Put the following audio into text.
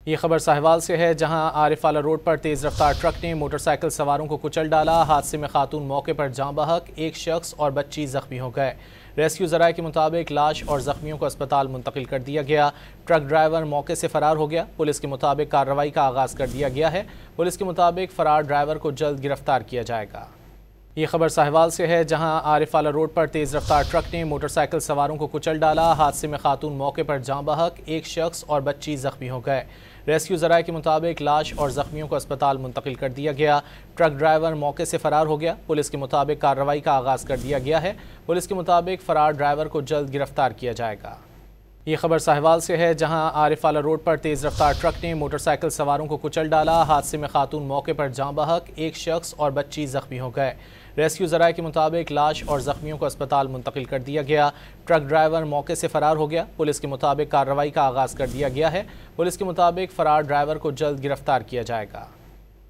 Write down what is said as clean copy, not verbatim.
ये खबर साहिवाल से है, जहां आरिफवाला रोड पर तेज़ रफ्तार ट्रक ने मोटरसाइकिल सवारों को कुचल डाला। हादसे में खातून मौके पर जाँ बहक, एक शख्स और बच्ची जख्मी हो गए। रेस्क्यू ज़राए के मुताबिक लाश और जख्मियों को अस्पताल मुंतकिल कर दिया गया। ट्रक ड्राइवर मौके से फरार हो गया। पुलिस के मुताबिक कार्रवाई का आगाज़ कर दिया गया है। पुलिस के मुताबिक फरार ड्राइवर को जल्द गिरफ्तार किया जाएगा। ये खबर साहिवाल से है, जहां आरिफवाला रोड पर तेज़ रफ्तार ट्रक ने मोटरसाइकिल सवारों को कुचल डाला। हादसे में खातून मौके पर जाँ बहक, एक शख्स और बच्ची जख्मी हो गए। रेस्क्यू ज़राए के मुताबिक लाश और जख्मियों को अस्पताल मुंतकिल कर दिया गया। ट्रक ड्राइवर मौके से फरार हो गया। पुलिस के मुताबिक कार्रवाई का आगाज़ कर दिया गया है। पुलिस के मुताबिक फरार ड्राइवर को जल्द गिरफ्तार किया जाएगा। ये खबर साहिवाल से है, जहां आरिफवाला रोड पर तेज़ रफ्तार ट्रक ने मोटरसाइकिल सवारों को कुचल डाला। हादसे में खातून मौके पर जाँ बहक, एक शख्स और बच्ची जख्मी हो गए। रेस्क्यू ज़राए के मुताबिक लाश और जख्मियों को अस्पताल मुंतकिल कर दिया गया। ट्रक ड्राइवर मौके से फरार हो गया। पुलिस के मुताबिक कार्रवाई का आगाज़ कर दिया गया है। पुलिस के मुताबिक फरार ड्राइवर को जल्द गिरफ्तार किया जाएगा।